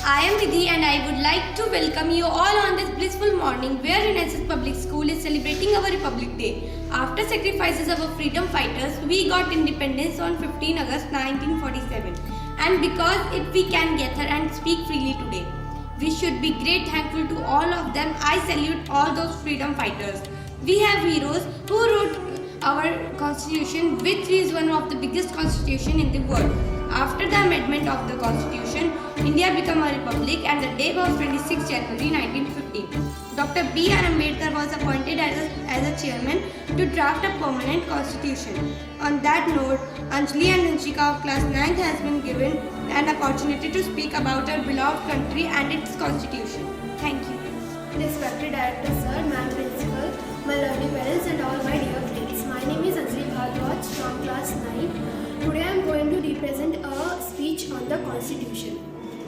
I am Vidhi and I would like to welcome you all on this blissful morning where Renaissance Public School is celebrating our Republic Day. After sacrifices of our freedom fighters, we got independence on 15 August 1947. And because we can gather and speak freely today, we should be great thankful to all of them. I salute all those freedom fighters. We have heroes who wrote our constitution, which is one of the biggest constitution in the world. After the amendment of the constitution, India became a republic and the day was 26 January 1950. Dr. B.R. Ambedkar was appointed as a chairman to draft a permanent constitution. On that note, Anjali and Anshika of class 9th has been given an opportunity to speak about our beloved country and its constitution. Thank you. Respected Director Sir, Ma'am Principal, my lovely parents and all my dear friends. My name is Anjali Bhardwaj from class 9. Today I am going to represent a speech on the Constitution.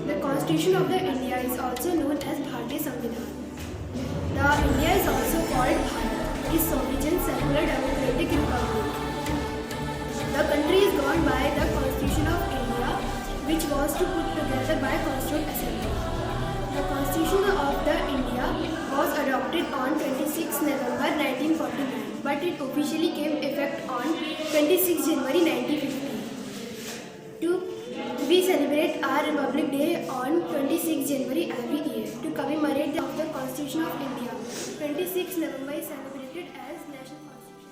The Constitution of the India is also known as Bharatiya Samvidhan. The India is also called Bharat, is sovereign secular democratic republic. The country is governed by the Constitution of India, which was to put together by Constituent Assembly. The Constitution of the India was adopted on 26 November 1949, but it officially came effect on 26 January 1950. We celebrate our Republic Day on 26 January every year to commemorate the Constitution of India. 26 November is celebrated as National Constitution.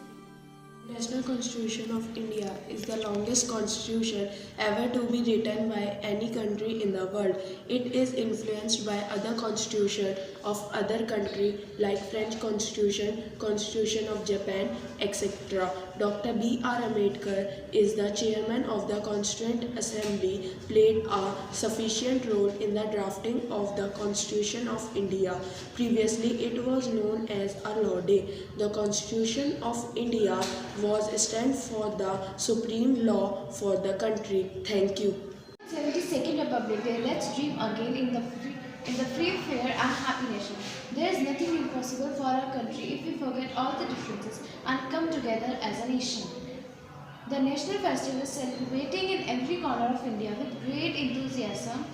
National Constitution of India is the longest constitution ever to be written by any country in the world. It is influenced by other constitutions of other countries like French Constitution, Constitution of Japan, etc. Dr. B.R. Ambedkar is the chairman of the Constituent Assembly, played a sufficient role in the drafting of the Constitution of India. Previously, it was known as a law day. The Constitution of India was stand for the supreme law for the country. Thank you. 72nd Republic Day. Let's dream again in the free, fair and happy nation. There is nothing impossible for our country if we forget all the differences and come together as a nation. The national festival is celebrating in every corner of India with great enthusiasm.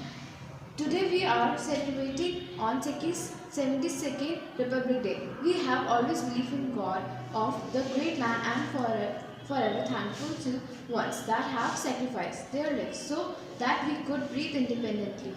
Today we are celebrating on 72nd Republic Day. We have always believed in God of the great land and forever thankful to ones that have sacrificed their lives so that we could breathe independently.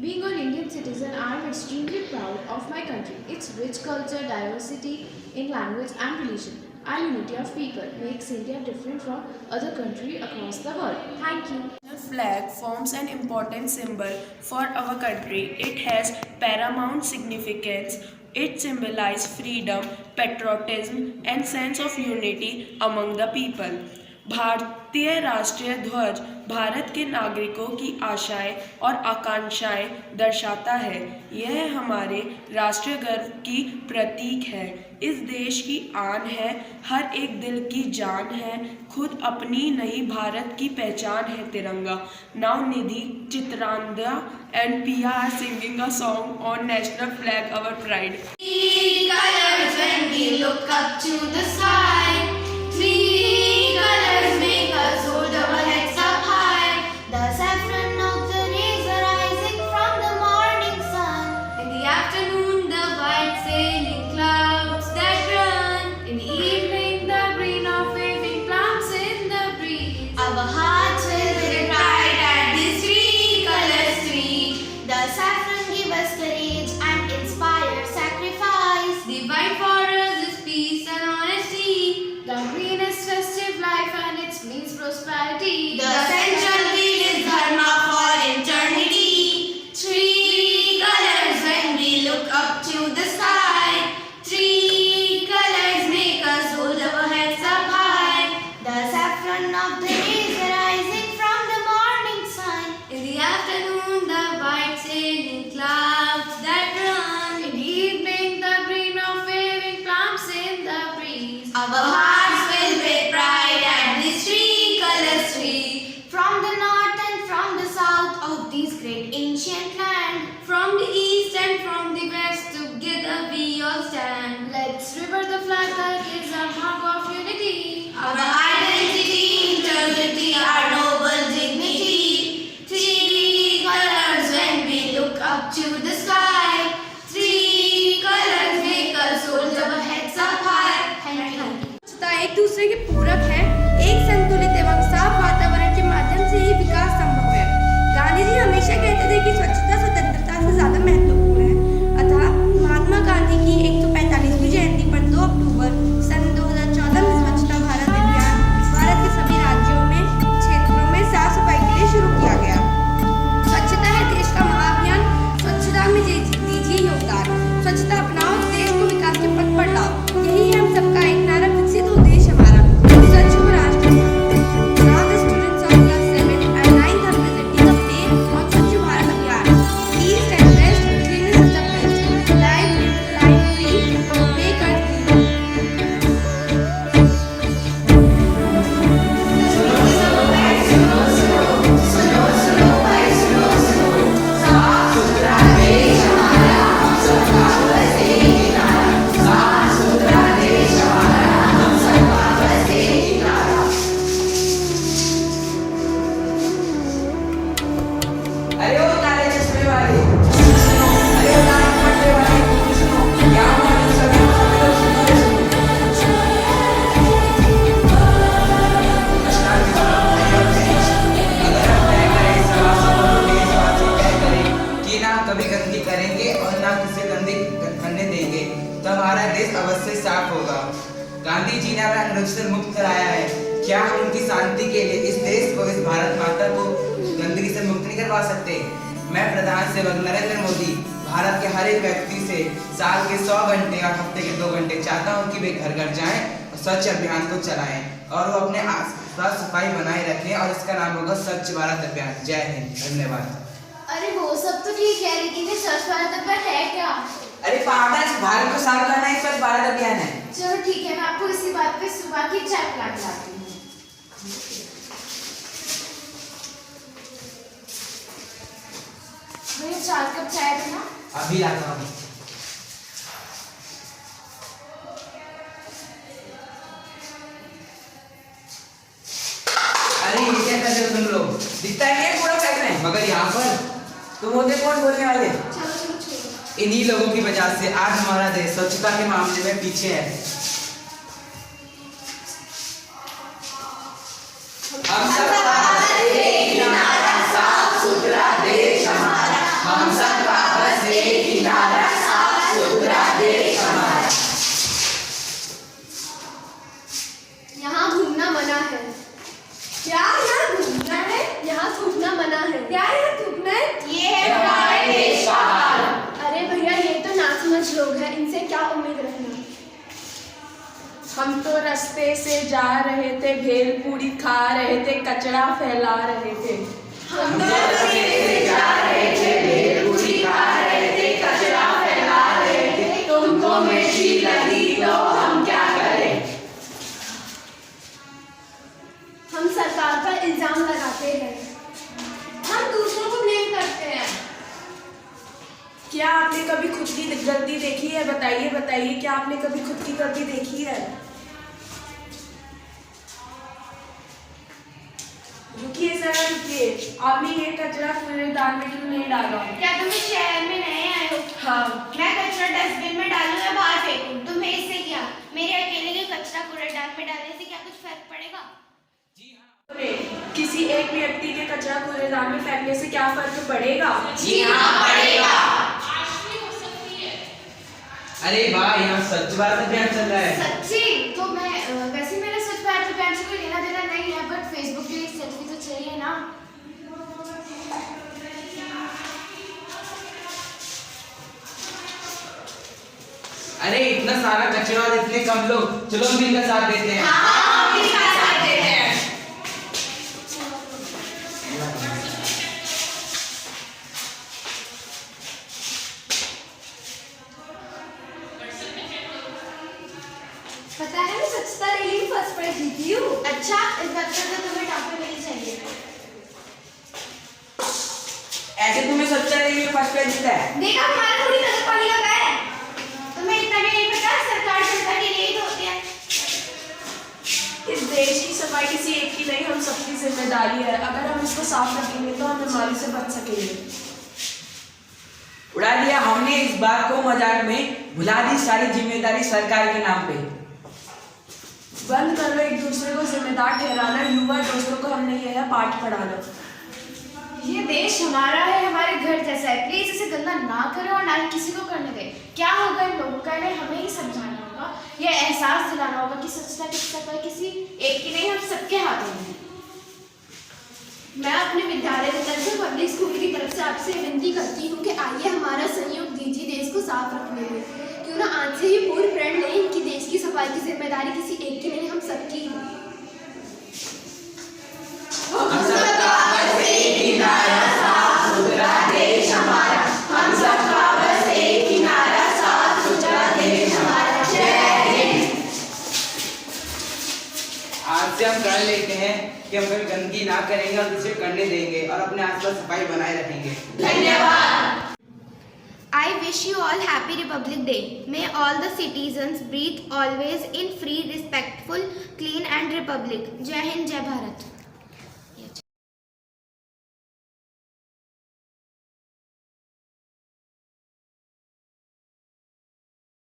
Being an Indian citizen, I am extremely proud of my country. Its rich culture, diversity in language and religion, and unity of people makes India different from other countries across the world. Thank you. The flag forms an important symbol for our country. It has paramount significance. It symbolizes freedom, patriotism and sense of unity among the people. भारतीय राष्ट्रीय ध्वज भारत के नागरिकों की आशाएं और आकांक्षाएं दर्शाता है। यह हमारे राष्ट्रीय गर्व की प्रतीक है। इस देश की आन है, हर एक दिल की जान है, खुद अपनी नई भारत की पहचान है तिरंगा। Now Nidhi, Chitranda and Pia are singing a song on national flag, our pride. Three colors when we look up to the sky. Three colors make us hold our heads up high. The saffron of the rays are rising from the morning sun. In the afternoon, the white sailing clouds that run. In the evening, the green of waving plums in the breeze. Our hearts fill with pride at these three colors three. The saffron gives us courage and inspires sacrifice. The white for us is peace and honesty. The green is festive life and it means prosperity. The central wheel is dharma for eternity. Three colors when we look up to the sky. Three colors make us hold our heads up high. The saffron of the rays rising from the morning sun. In the afternoon, the white sailing clouds that run. In the evening, the green of waving plums in the breeze. Our hearts filled with pride at these three colors three. From the north and from the south of this great ancient land. From the east and from the west, together we all stand. Let's revere the flag that is our mark of unity. Our identity, नरक से मुक्त कराया है, क्या हम उनकी शांति के लिए इस देश को, इस भारत माता को गंदगी से मुक्त नहीं करवा सकते? मैं प्रधान सेवक नरेंद्र मोदी भारत के हर एक व्यक्ति से साल के 100 घंटे और हफ्ते के 2 घंटे चाहता हूँ कि वे घर घर जाएं और स्वच्छ अभियान को चलाएं और वो अपने आसपास सफाई बनाए रखें और इसका नाम होगा स्वच्छ भारत अभियान। जय हिंद, धन्यवाद। अरे वो सब तो ठीक है, लेकिन ये स्वच्छ भारत अभियान है क्या? अरे पागल, भारत को साफ करना ही स्वच्छ भारत अभियान है। चलो ठीक है, मैं आपको इसी बात पे सुबह की चाय पिला के लाती हूँ। भैया 4 कप चाय देना। अभी लाता हूँ। अरे ये क्या कर रहे हो तुम लोग? दिखता है क्या कूड़ा फेंक रहे हैं? मगर यहाँ पर तुम होते कौन बोलने वाले? चलो चलो छोड़ो। इन्हीं लोगों की वजह से आज हमारा देश स्वच्छता के मामले में पीछे है। हम सबका बस एक ही नारा, साफ सुथरा देश हमारा। हम सबका बस एक ही नारा, साफ सुथरा देश हमारा। यहाँ घूमना मना है। क्या यहाँ घूमना है? यहाँ थूकना मना है। क्या यहाँ थूकना है? ये है हमारे देश का हाल। अरे भैया ये तो नासमझ लोग हैं, इनसे क्या उम्मीद रखना। हम तो रास्ते से जा रहे थे, भेल पूरी खा रहे थे, कचरा फैला रहे थे। हम तो रास्ते से जा रहे थे, भेलपूरी खा रहे थे, कचरा फैला रहे थे। तुमको मिर्ची लगी तो हम क्या करें? हम सरकार पर इल्जाम लगाते हैं। हम दूसरों को ब्लेम करते हैं। क्या आपने कभी खुद की गलती देखी है? बताइए बताइए, क्या आपने कभी खुद की गलती देखी है? रुकिए जरा रुकिए, आपने ये कचरा कूड़ेदान में क्यों नहीं डाला? क्या तुम इस शहर में नए आए हो? हाँ। मैं कचरा डस्टबिन में डालूं या बाहर फेंकूं? तुम्हें इससे क्या? मेरे अकेले के कचरा कूड़ेदान में डालने से क्या कुछ फर्क पड़ेगा? किसी एक व्यक्ति के कचरा कूड़ेदान में फेंकने से क्या फर्क पड़ेगा? जी हाँ, पड़ेगा। अरे वाह, यहाँ स्वच्छ भारत अभियान चल रहा है। सच्ची? तो मैं वैसे मेरा स्वच्छ भारत अभियान से कोई लेना देना नहीं है, बट फेसबुक पे एक सेल्फी तो चाहिए ना। अरे इतना सारा कचरा और इतने कम लोग, चलो हम इनका साथ देते हैं। पता है मैं स्वच्छता रैली में फर्स्ट प्राइज जीती हूँ। अच्छा, इस बात पर तो तुम्हें टॉपर मिलनी चाहिए। ऐसे तुम्हें स्वच्छता रैली में फर्स्ट प्राइज जीता है? देखा हमारा थोड़ी नजर पानी लगा है। तुम्हें इतना भी नहीं पता, सरकार जनता के लिए ही तो होती है। इस देश की सफाई किसी एक की नहीं, हम सबकी जिम्मेदारी है। अगर हम इसको साफ रखेंगे तो हम बीमारी से बच सकेंगे। उड़ा दिया हमने इस बात को मजाक में, भुला दी सारी जिम्मेदारी सरकार के नाम पे। बंद करो एक दूसरे को जिम्मेदार ठहराना, युवा दोस्तों को हमने यह है पाठ पढ़ाना। ये देश हमारा है, हमारे घर जैसा है। प्लीज इसे गंदा ना करो और ना ही किसी को करने दे। क्या होगा इन लोगों का, इन्हें हमें ही समझाना होगा, ये एहसास दिलाना होगा कि स्वच्छता की सफाई किसी एक की नहीं, हम सबके हाथों में है। मैं अपने विद्यालय की तरफ से पब्लिक स्कूल की तरफ से आपसे विनती करती हूँ कि आइए हमारा सहयोग दीजिए देश को साफ रखने में। क्यों ना आज से ही पूर्ण प्रण लें कि देश की सफाई की जिम्मेदारी किसी एक की नहीं, हम सबकी है। हम सबका बस एक ही नारा, साफ सुथरा देश हमारा। हम सबका बस एक ही नारा, साफ सुथरा देश हमारा। जय हिंद। आज से हम प्रण लेते हैं कि हम कभी गंदगी ना करेंगे और दूसरे करने देंगे और अपने आसपास सफाई बनाए रखेंगे। धन्यवाद। I wish you all happy Republic Day. May all the citizens breathe always in free, respectful, clean and republic. Jai Hind, Jai Bharat.